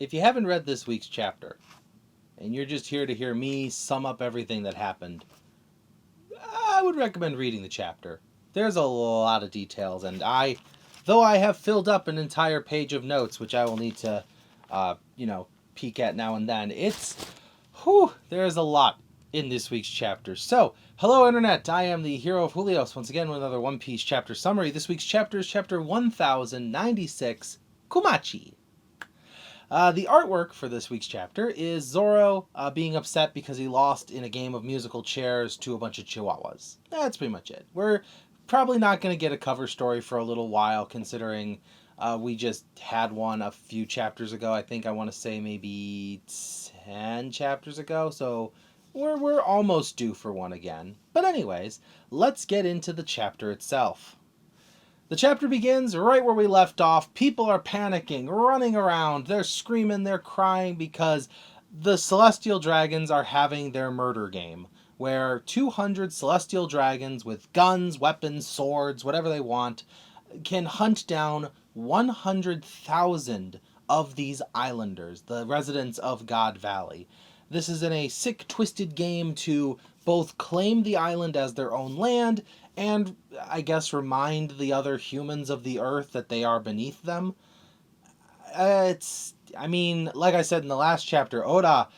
If you haven't read this week's chapter, and you're just here to hear me sum up everything that happened, I would recommend reading the chapter. There's a lot of details, and though I have filled up an entire page of notes, which I will need to, peek at now and then, there's a lot in this week's chapter. So, hello Internet, I am the hero of Julios, once again with another One Piece chapter summary. This week's chapter is chapter 1096, Kumachi. The artwork for this week's chapter is Zoro being upset because he lost in a game of musical chairs to a bunch of chihuahuas. That's pretty much it. We're probably not going to get a cover story for a little while, considering we just had one a few chapters ago. I think I want to say maybe 10 chapters ago, so we're almost due for one again. But anyways, let's get into the chapter itself. The chapter begins right where we left off. People are panicking, running around. They're screaming, they're crying because the Celestial Dragons are having their murder game, where 200 Celestial Dragons with guns, weapons, swords, whatever they want, can hunt down 100,000 of these islanders, the residents of God Valley. This is in a sick, twisted game to both claim the island as their own land and, I guess, remind the other humans of the earth that they are beneath them. Like I said in the last chapter, Oda,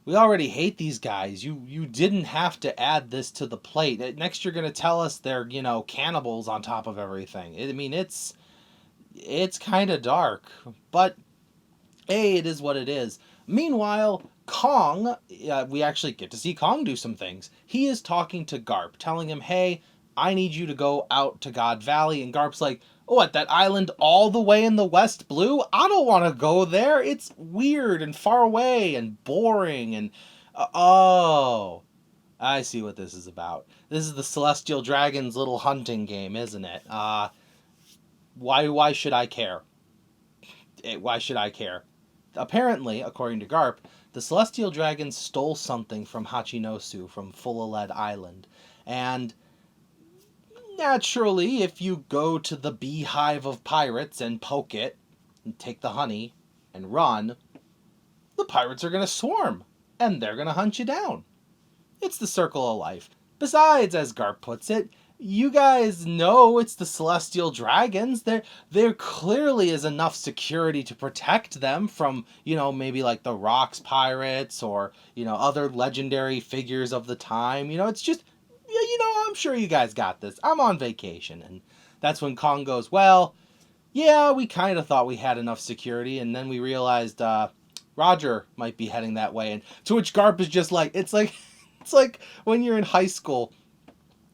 we already hate these guys. You didn't have to add this to the plate. Next you're going to tell us they're, cannibals on top of everything. It's kind of dark, but hey, it is what it is. Meanwhile, Kong, we actually get to see Kong do some things. He is talking to Garp, telling him, hey, I need you to go out to God Valley. And Garp's like, oh, at that island all the way in the West Blue? I don't want to go there. It's weird and far away and boring. And, oh, I see what this is about. This is the Celestial Dragon's little hunting game, isn't it? Why should I care? Why should I care? Apparently, according to Garp, the Celestial Dragons stole something from Hachinosu, from Fulaled Island. And naturally, if you go to the beehive of pirates and poke it, and take the honey, and run, the pirates are going to swarm, and they're going to hunt you down. It's the circle of life. Besides, as Garp puts it, you guys know it's the Celestial Dragons. There clearly is enough security to protect them from, maybe like the Rocks pirates or, other legendary figures of the time. It's just, I'm sure you guys got this. I'm on vacation. And that's when Kong goes, well, yeah, we kind of thought we had enough security. And then we realized Roger might be heading that way. And to which Garp is just like, it's like when you're in high school,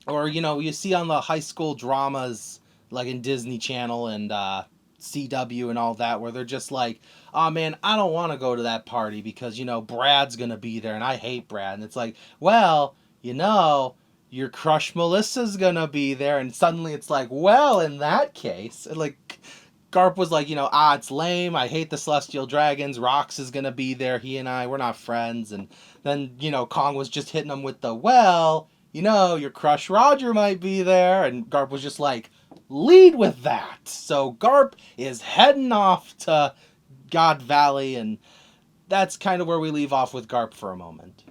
or, you see on the high school dramas, like in Disney Channel and CW and all that, where they're just like, oh man, I don't want to go to that party because, Brad's going to be there and I hate Brad. And it's like, well, your crush Melissa's going to be there. And suddenly it's like, well, in that case, like, Garp was like, it's lame. I hate the Celestial Dragons. Rox is going to be there. He and I, we're not friends. And then, Kong was just hitting him with the, well, your crush Roger might be there. And Garp was just like, lead with that. So Garp is heading off to God Valley, and that's kind of where we leave off with Garp for a moment.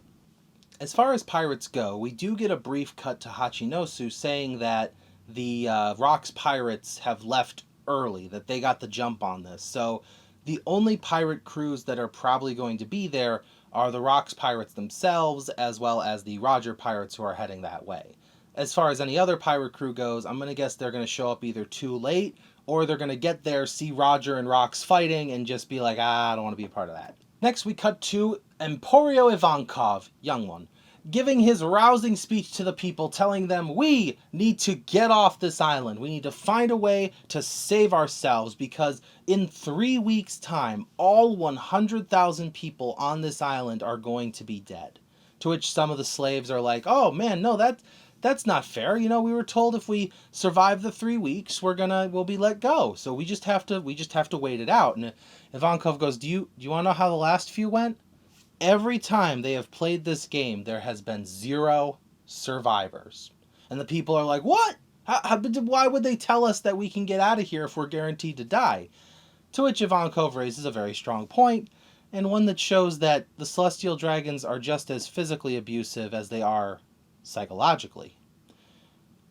As far as pirates go, we do get a brief cut to Hachinosu saying that the Rocks pirates have left early, that they got the jump on this. So the only pirate crews that are probably going to be there are the Rocks pirates themselves, as well as the Roger pirates who are heading that way. As far as any other pirate crew goes, I'm going to guess they're going to show up either too late, or they're going to get there, see Roger and Rocks fighting, and just be like, I don't want to be a part of that. Next, we cut to Emporio Ivankov, young one, giving his rousing speech to the people, telling them, we need to get off this island. We need to find a way to save ourselves, because in 3 weeks' time, all 100,000 people on this island are going to be dead. To which some of the slaves are like, oh man, no, that's not fair. We were told if we survive the 3 weeks, we'll be let go. So we just have to wait it out. And Ivankov goes, do you want to know how the last few went? Every time they have played this game, there has been 0 survivors. And the people are like, what? Why would they tell us that we can get out of here if we're guaranteed to die? To which Ivankov raises a very strong point. and one that shows that the celestial dragons are just as physically abusive as they are psychologically.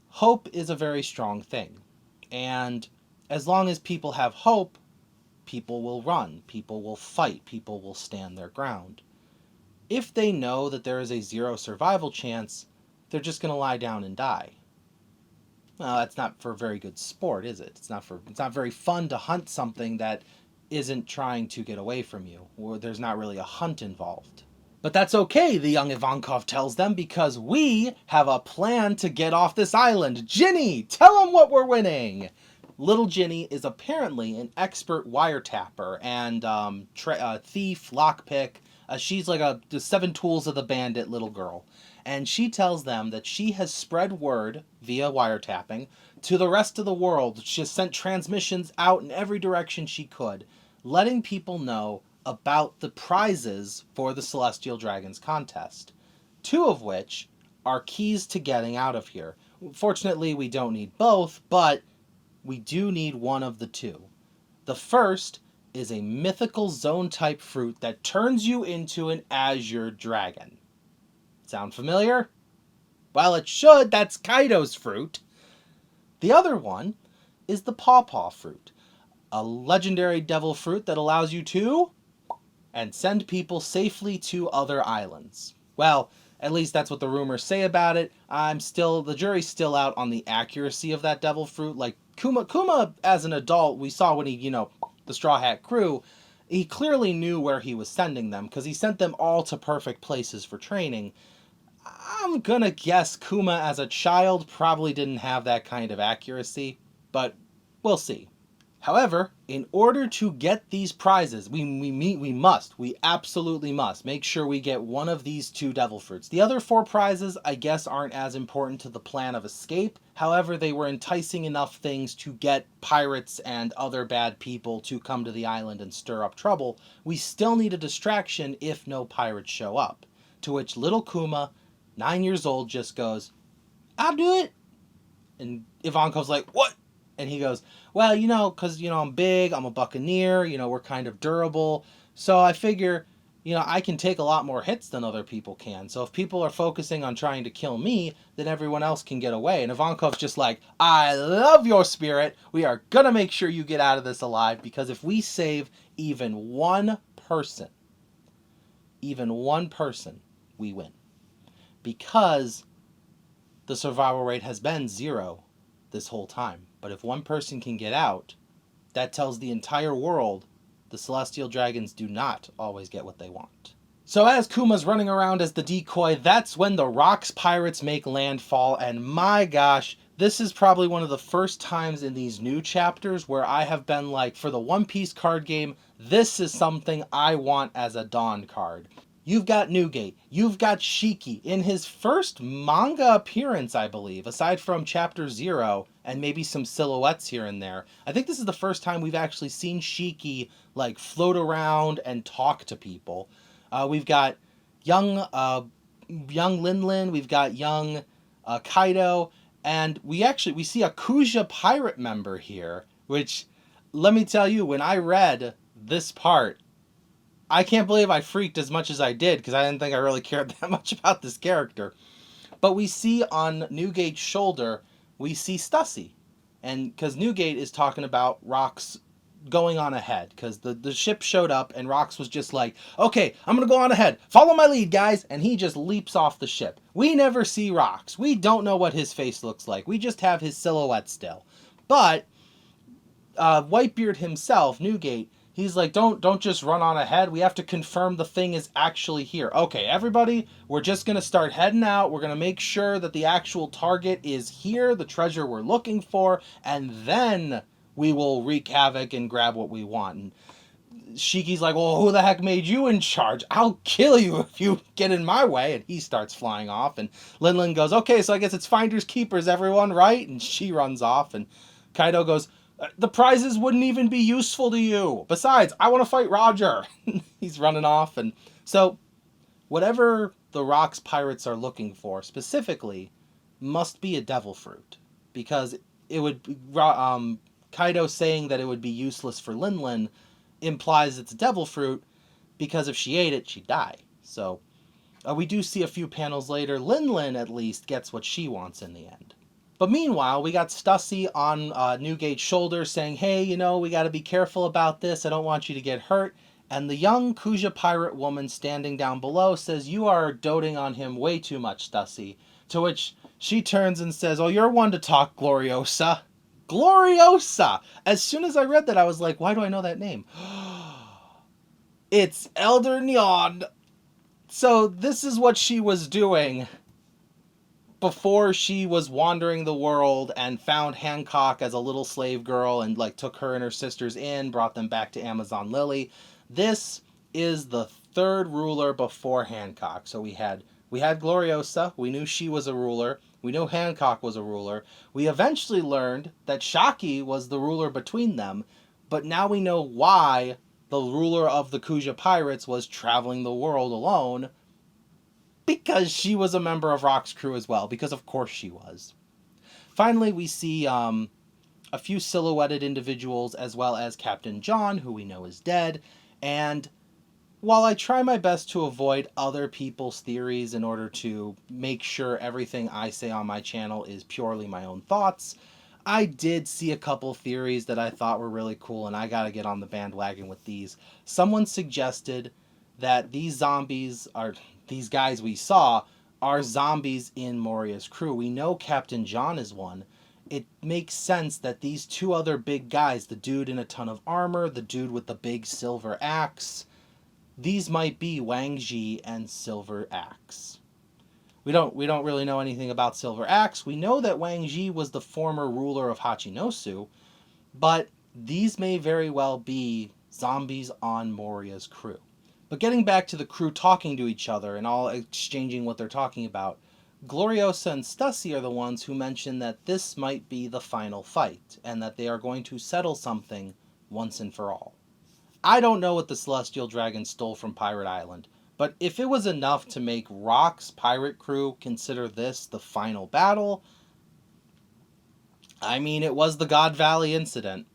Hope is a very strong thing, and as long as people have hope, people will run, people will fight, people will stand their ground. If they know that there is a 0 survival chance, they're just going to lie down and die. Well, that's not for very good sport, is it? It's not very fun to hunt something that isn't trying to get away from you, or there's not really a hunt involved. But that's okay, the young Ivankov tells them, because we have a plan to get off this island. Ginny, tell them what we're winning! Little Ginny is apparently an expert wiretapper and thief, lockpick. She's like the 7 tools of the bandit little girl. And she tells them that she has spread word via wiretapping to the rest of the world. She has sent transmissions out in every direction she could, letting people know about the prizes for the Celestial Dragons contest. 2 of which are keys to getting out of here. Fortunately, we don't need both, but we do need one of the 2. The first is a mythical zone-type fruit that turns you into an azure dragon. Sound familiar? Well, it should. That's Kaido's fruit. The other one is the pawpaw fruit, a legendary devil fruit that allows you to and send people safely to other islands. Well, at least that's what the rumors say about it. The jury's still out on the accuracy of that devil fruit. Like Kuma as an adult, we saw when he, the Straw Hat crew, he clearly knew where he was sending them because he sent them all to perfect places for training. I'm gonna guess Kuma as a child probably didn't have that kind of accuracy, but we'll see. However, in order to get these prizes, we absolutely must make sure we get one of these 2 devil fruits. The other 4 prizes, I guess, aren't as important to the plan of escape. However, they were enticing enough things to get pirates and other bad people to come to the island and stir up trouble. We still need a distraction if no pirates show up. To which little Kuma, 9 years old, just goes, "I'll do it." And Ivankov's like, "What?" And he goes, "Well, because, I'm big, I'm a buccaneer, we're kind of durable. So I figure, I can take a lot more hits than other people can. So if people are focusing on trying to kill me, then everyone else can get away." And Ivankov's just like, "I love your spirit. We are going to make sure you get out of this alive, because if we save even one person, we win. Because the survival rate has been 0 this whole time. But if one person can get out, that tells the entire world the Celestial Dragons do not always get what they want." So as Kuma's running around as the decoy, that's when the Rocks pirates make landfall, and my gosh, this is probably one of the first times in these new chapters where I have been like, for the One Piece card game, this is something I want as a Dawn card. You've got Newgate, you've got Shiki in his first manga appearance, I believe, aside from Chapter 0 and maybe some silhouettes here and there. I think this is the first time we've actually seen Shiki float around and talk to people. We've got young Linlin, we've got young Kaido, and we see a Kuja pirate member here, which, let me tell you, when I read this part, I can't believe I freaked as much as I did, because I didn't think I really cared that much about this character. But we see on Newgate's shoulder, we see Stussy. And because Newgate is talking about Rox going on ahead, because the ship showed up and Rox was just like, "Okay, I'm going to go on ahead. Follow my lead, guys." And he just leaps off the ship. We never see Rox. We don't know what his face looks like. We just have his silhouette still. But Whitebeard himself, Newgate, he's like, don't just run on ahead. We have to confirm the thing is actually here. Okay, everybody, we're just going to start heading out. We're going to make sure that the actual target is here, the treasure we're looking for, and then we will wreak havoc and grab what we want. And Shiki's like, "Well, who the heck made you in charge? I'll kill you if you get in my way." And he starts flying off. And Linlin goes, "Okay, so I guess it's finders keepers, everyone, right?" And she runs off. And Kaido goes, "The prizes wouldn't even be useful to you. Besides, I want to fight Roger." He's running off. And so whatever the Rocks pirates are looking for specifically must be a devil fruit, because it would Kaido saying that it would be useless for Linlin implies it's a devil fruit, because if she ate it, she'd die. So we do see a few panels later, Lin at least gets what she wants in the end. But meanwhile, we got Stussy on Newgate's shoulder saying, hey, you know, we got to be careful about this. I don't want you to get hurt. And the young Kuja pirate woman standing down below says, you are doting on him way too much, Stussy. To which she turns and says, oh, you're one to talk, Gloriosa. Gloriosa! As soon as I read that, I was like, why do I know that name? It's Elder Nyan. So this is what she was doing before she was wandering the world and found Hancock as a little slave girl and like took her and her sisters in, brought them back to Amazon Lily. This is the third ruler before Hancock. So we had Gloriosa. We knew she was a ruler. We knew Hancock was a ruler. We eventually learned that Shaki was the ruler between them, but now we know why the ruler of the Kuja pirates was traveling the world alone. Because she was a member of Rock's crew as well, because of course she was. Finally, we see a few silhouetted individuals as well as Captain John, who we know is dead. And while I try my best to avoid other people's theories in order to make sure everything I say on my channel is purely my own thoughts, I did see a couple theories that I thought were really cool, and I gotta get on the bandwagon with these. Someone suggested that these guys we saw are zombies in Moria's crew. We know Captain John is one. It makes sense that these two other big guys, the dude in a ton of armor, the dude with the big silver axe, these might be Wang Ji and Silver Axe. We don't really know anything about Silver Axe. We know that Wang Ji was the former ruler of Hachinosu, but these may very well be zombies on Moria's crew. But getting back to the crew talking to each other and all exchanging what they're talking about, Gloriosa and Stussy are the ones who mention that this might be the final fight, and that they are going to settle something once and for all. I don't know what the Celestial Dragon stole from Pirate Island, but if it was enough to make Rock's pirate crew consider this the final battle, I mean, it was the God Valley incident.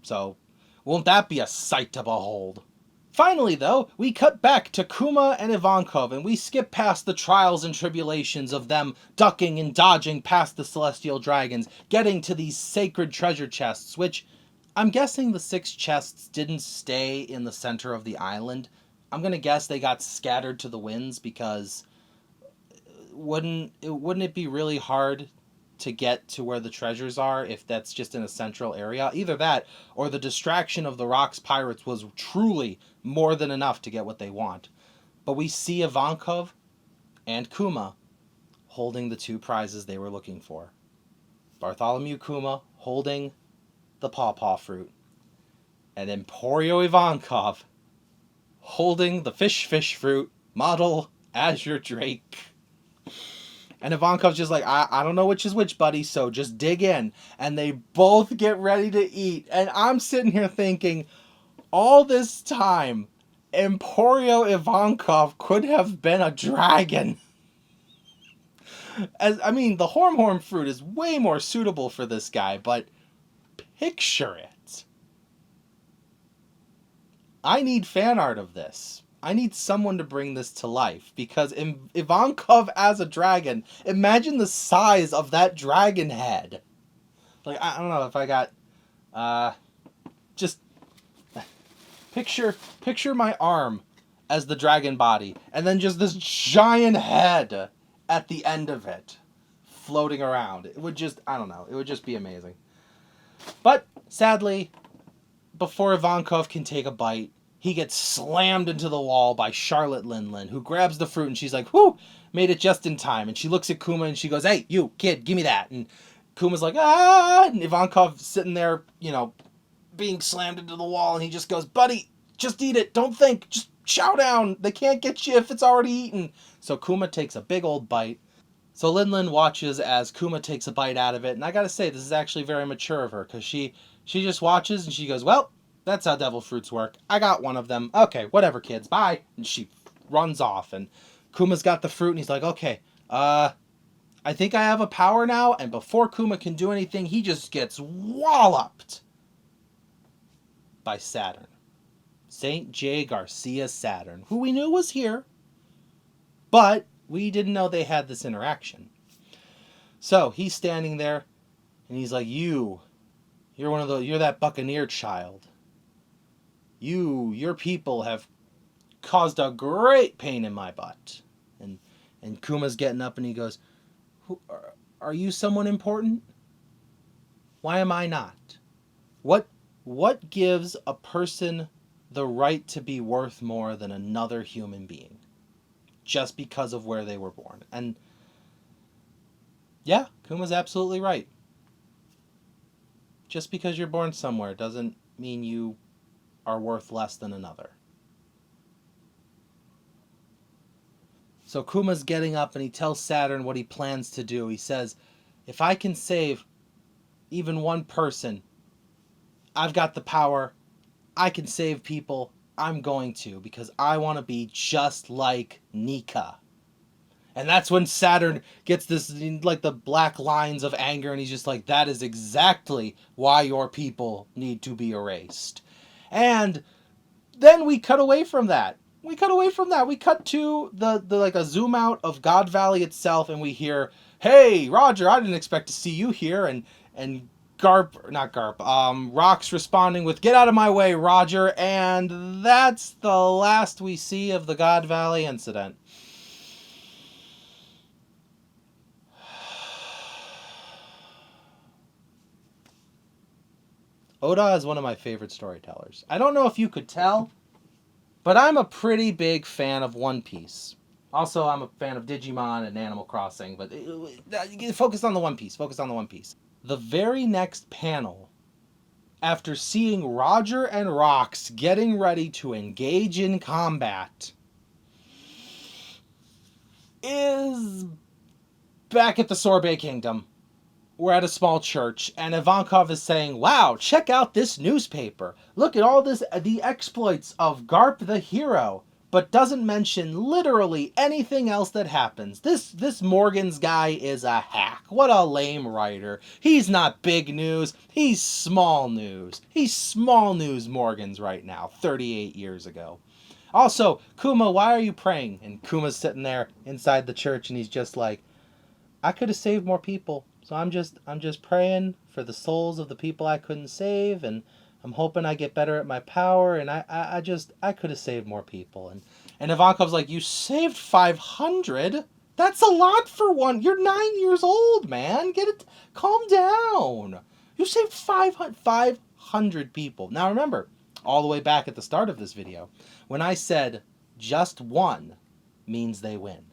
So, won't that be a sight to behold? Finally, though, we cut back to Kuma and Ivankov, and we skip past the trials and tribulations of them ducking and dodging past the Celestial Dragons, getting to these sacred treasure chests, which I'm guessing the 6 chests didn't stay in the center of the island. I'm going to guess they got scattered to the winds, because wouldn't it be really hard to get to where the treasures are if that's just in a central area? Either that, or the distraction of the Rock's pirates was truly more than enough to get what they want. But we see Ivankov and Kuma holding the 2 prizes they were looking for. Bartholomew Kuma holding the pawpaw fruit, and Emporio Ivankov holding the fish fruit model Azure Drake. And Ivankov's just like, I don't know which is which, buddy, so just dig in. And they both get ready to eat. And I'm sitting here thinking, all this time, Emporio Ivankov could have been a dragon. I mean, the horn fruit is way more suitable for this guy, but picture it. I need fan art of this. I need someone to bring this to life, because Ivankov as a dragon, imagine the size of that dragon head. Like, I don't know if I got, just picture my arm as the dragon body, and then just this giant head at the end of it, floating around. It would just, I don't know, it would just be amazing. But, sadly, before Ivankov can take a bite, he gets slammed into the wall by Charlotte Linlin, who grabs the fruit, and she's like, whew, made it just in time. And she looks at Kuma, and she goes, hey, you, kid, give me that. And Kuma's like, ah, and Ivankov sitting there, you know, being slammed into the wall, and he just goes, buddy, just eat it, don't think, just chow down, they can't get you if it's already eaten. So Kuma takes a big old bite. So Linlin watches as Kuma takes a bite out of it, and I gotta say, this is actually very mature of her, because she just watches, and she goes, well, that's how devil fruits work. I got one of them. Okay, whatever, kids. Bye. And she runs off. And Kuma's got the fruit, and he's like, okay, I think I have a power now. And before Kuma can do anything, he just gets walloped by Saturn. St. J. Garcia Saturn, who we knew was here, but we didn't know they had this interaction. So he's standing there, and he's like, you're that buccaneer child. Your people have caused a great pain in my butt. And Kuma's getting up and he goes, are you someone important? Why am I not? What gives a person the right to be worth more than another human being? Just because of where they were born. And yeah, Kuma's absolutely right. Just because you're born somewhere doesn't mean you are worth less than another. So Kuma's getting up and he tells Saturn what he plans to do. He says, if I can save even one person, I've got the power. I can save people. I'm going to, because I want to be just like Nika. And that's when Saturn gets this, like, the black lines of anger, and he's just like, that is exactly why your people need to be erased. And then we cut away from that. We cut to the like a zoom out of God Valley itself, and we hear, hey, Roger, I didn't expect to see you here. And Rock's responding with, get out of my way, Roger. And that's the last we see of the God Valley incident. Oda is one of my favorite storytellers. I don't know if you could tell, but I'm a pretty big fan of One Piece. Also, I'm a fan of Digimon and Animal Crossing, but focus on the One Piece. The very next panel, after seeing Roger and Rox getting ready to engage in combat, is back at the Sorbet Kingdom. We're at a small church, and Ivankov is saying, wow, check out this newspaper. Look at all the exploits of Garp the hero, but doesn't mention literally anything else that happens. This Morgans guy is a hack. What a lame writer. He's not big news. He's small news. He's small news Morgans right now, 38 years ago. Also, Kuma, why are you praying? And Kuma's sitting there inside the church, and he's just like, I could have saved more people. So I'm just praying for the souls of the people I couldn't save, and I'm hoping I get better at my power, and I could have saved more people. And Ivankov's like, you saved 500? That's a lot for one. You're 9 years old, man. Get it, calm down. You saved 500 people. Now remember, all the way back at the start of this video, when I said just one means they win.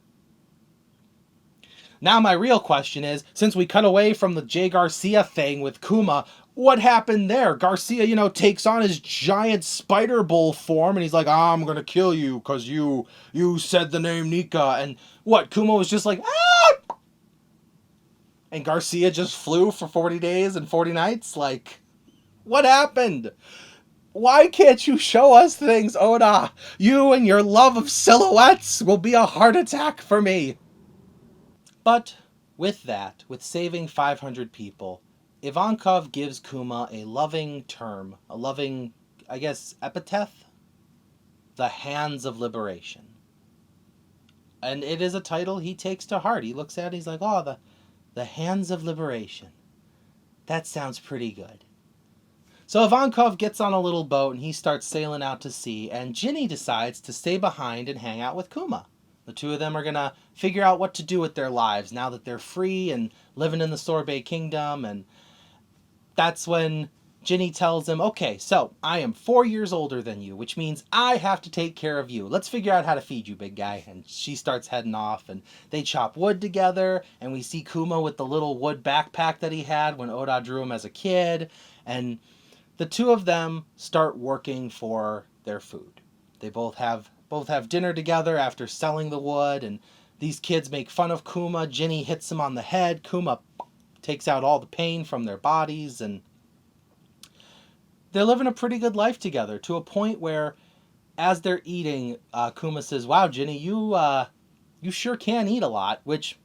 Now my real question is, since we cut away from the Jay Garcia thing with Kuma, what happened there? Garcia, takes on his giant spider bull form, and he's like, I'm gonna kill you because you said the name Nika. And what, Kuma was just like, ah! And Garcia just flew for 40 days and 40 nights? Like, what happened? Why can't you show us things, Oda? You and your love of silhouettes will be a heart attack for me. But with saving 500 people, Ivankov gives Kuma a loving term, a loving, I guess, epithet? The Hands of Liberation. And it is a title he takes to heart. He looks at it and he's like, oh, the Hands of Liberation. That sounds pretty good. So Ivankov gets on a little boat and he starts sailing out to sea, and Ginny decides to stay behind and hang out with Kuma. The two of them are going to figure out what to do with their lives now that they're free and living in the Sorbet Kingdom. And that's when Ginny tells him, okay, so I am 4 years older than you, which means I have to take care of you. Let's figure out how to feed you, big guy. And she starts heading off, and they chop wood together, and we see Kuma with the little wood backpack that he had when Oda drew him as a kid. And the two of them start working for their food. They both have dinner together after selling the wood, and these kids make fun of Kuma. Ginny hits him on the head. Kuma takes out all the pain from their bodies, and they're living a pretty good life together, to a point where, as they're eating, Kuma says, wow, Ginny, you sure can eat a lot, which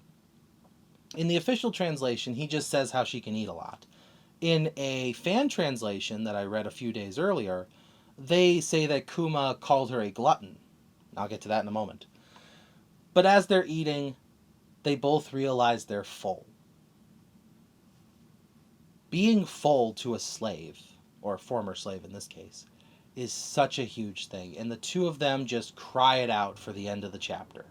in the official translation, he just says how she can eat a lot. In a fan translation that I read a few days earlier, they say that Kuma called her a glutton. I'll get to that in a moment. But as they're eating, they both realize they're full. Being full to a slave, or a former slave in this case, is such a huge thing, and the two of them just cry it out for the end of the chapter.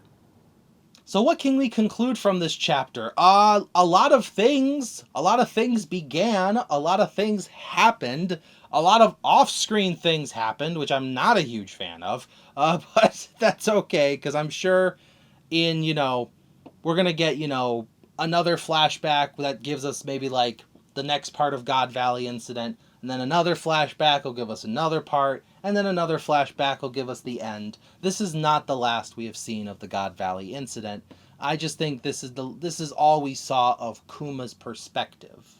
So what can we conclude from this chapter? A lot of things. A lot of things began. A lot of things happened. A lot of off-screen things happened, which I'm not a huge fan of. But that's okay, because I'm sure in, we're going to get, another flashback that gives us maybe like the next part of God Valley incident, and then another flashback will give us another part, and then another flashback will give us the end. This is not the last we have seen of the God Valley incident. I just think this is all we saw of Kuma's perspective.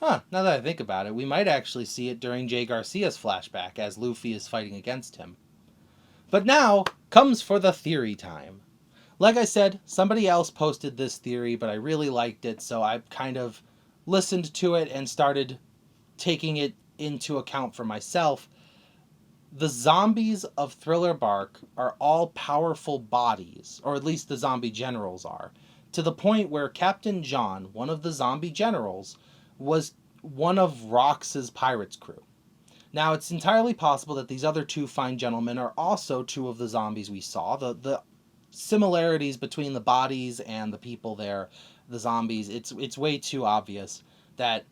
Now that I think about it, we might actually see it during Jay Garcia's flashback as Luffy is fighting against him. But now comes for the theory time. Like I said, somebody else posted this theory, but I really liked it, so I kind of listened to it and started taking it into account for myself. The zombies of Thriller Bark are all powerful bodies, or at least the zombie generals are, to the point where Captain John, one of the zombie generals, was one of Rox's pirates' crew. Now, it's entirely possible that these other two fine gentlemen are also two of the zombies we saw. The similarities between the bodies and the people there, the zombies, it's way too obvious that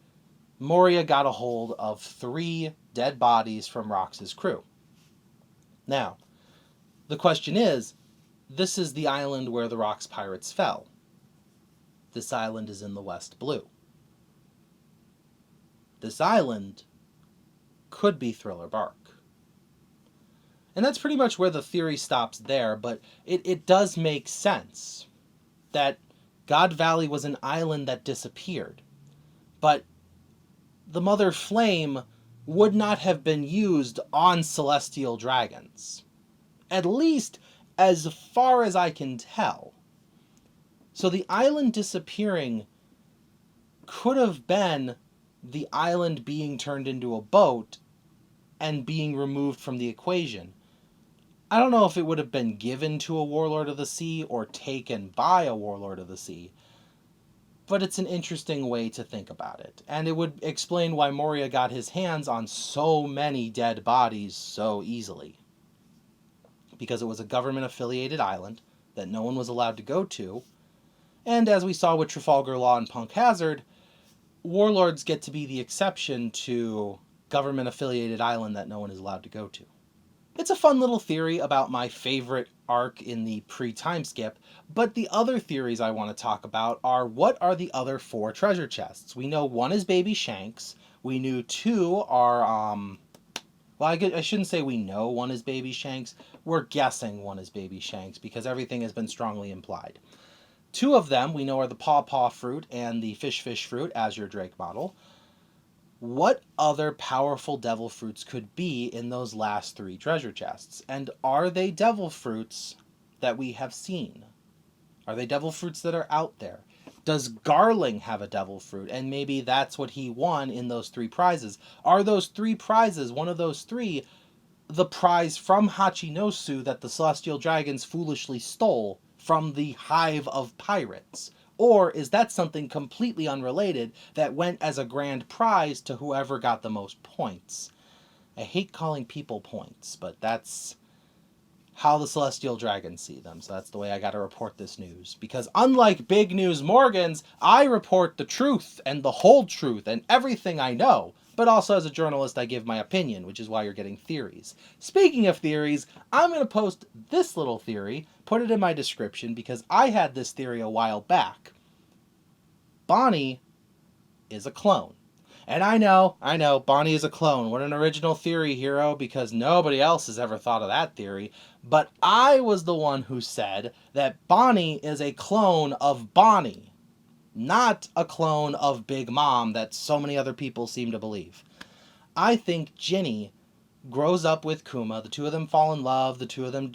Moria got a hold of 3 dead bodies from Rox's crew. Now, the question is, this is the island where the Rox pirates fell. This island is in the West Blue. This island could be Thriller Bark. And that's pretty much where the theory stops there, but it does make sense that God Valley was an island that disappeared. But the Mother Flame would not have been used on celestial dragons. At least as far as I can tell. So the island disappearing could have been the island being turned into a boat and being removed from the equation. I don't know if it would have been given to a Warlord of the Sea or taken by a Warlord of the Sea, but it's an interesting way to think about it. And it would explain why Moria got his hands on so many dead bodies so easily. Because it was a government-affiliated island that no one was allowed to go to, and as we saw with Trafalgar Law and Punk Hazard, warlords get to be the exception to government-affiliated island that no one is allowed to go to. It's a fun little theory about my favorite arc in the pre-time skip, but the other theories I want to talk about are, what are the other 4 treasure chests? We know 1 is Baby Shanks, we knew 2 are, well, I shouldn't say we know 1 is Baby Shanks, we're guessing 1 is Baby Shanks, because everything has been strongly implied. 2 of them we know are the Paw Paw Fruit and the Fish Fish Fruit, Azure Drake model. What other powerful devil fruits could be in those last 3 treasure chests? And are they devil fruits that we have seen? Are they devil fruits that are out there? Does Garling have a devil fruit? And maybe that's what he won in those 3 prizes. Are those 3 prizes, one of those 3, the prize from Hachinosu that the Celestial Dragons foolishly stole from the Hive of Pirates? Or is that something completely unrelated that went as a grand prize to whoever got the most points? I hate calling people points, but that's how the Celestial Dragons see them, so that's the way I gotta report this news. Because unlike Big News Morgans, I report the truth and the whole truth and everything I know. But also as a journalist, I give my opinion, which is why you're getting theories. Speaking of theories, I'm going to post this little theory, put it in my description, because I had this theory a while back. Bonney is a clone. And I know, Bonney is a clone. What an original theory, hero, because nobody else has ever thought of that theory. But I was the one who said that Bonney is a clone of Bonney. Not a clone of Big Mom that so many other people seem to believe. I think Ginny grows up with Kuma, the 2 of them fall in love, the 2 of them,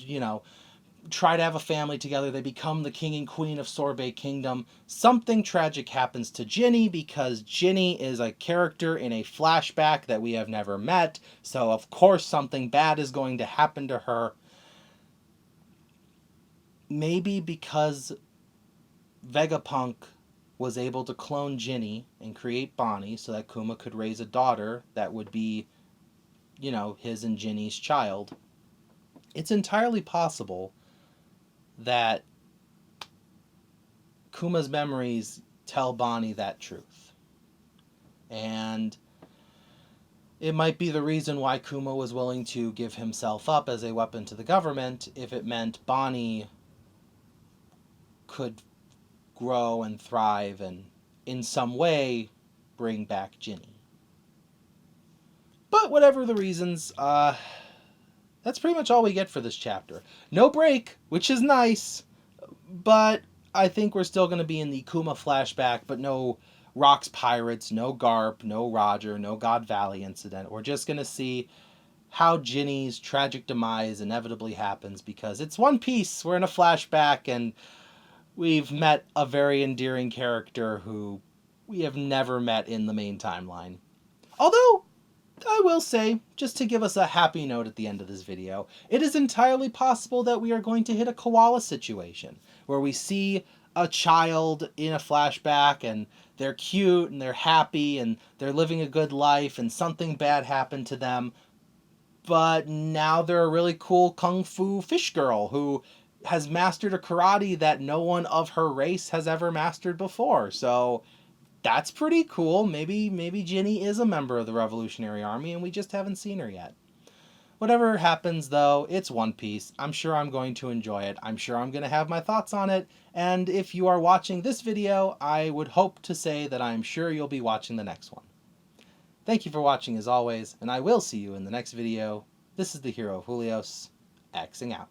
try to have a family together. They become the king and queen of Sorbet Kingdom. Something tragic happens to Ginny because Ginny is a character in a flashback that we have never met. So of course something bad is going to happen to her. Maybe because Vegapunk was able to clone Ginny and create Bonney so that Kuma could raise a daughter that would be, his and Ginny's child. It's entirely possible that Kuma's memories tell Bonney that truth. And it might be the reason why Kuma was willing to give himself up as a weapon to the government if it meant Bonney could grow and thrive and in some way bring back Ginny. But whatever the reasons, that's pretty much all we get for this chapter. No break, which is nice, but I think we're still going to be in the Kuma flashback, but no Rocks Pirates, no Garp, no Roger, no God Valley incident. We're just going to see how Ginny's tragic demise inevitably happens because it's One Piece. We're in a flashback and we've met a very endearing character who we have never met in the main timeline. Although, I will say, just to give us a happy note at the end of this video, it is entirely possible that we are going to hit a koala situation, where we see a child in a flashback and they're cute and they're happy and they're living a good life and something bad happened to them, but now they're a really cool kung fu fish girl who has mastered a karate that no one of her race has ever mastered before. So that's pretty cool. Maybe Ginny is a member of the Revolutionary Army and we just haven't seen her yet. Whatever happens though, it's One Piece. I'm sure I'm going to enjoy it. I'm sure I'm going to have my thoughts on it. And if you are watching this video, I would hope to say that I'm sure you'll be watching the next one. Thank you for watching as always, and I will see you in the next video. This is the Hero of Julios, Xing out.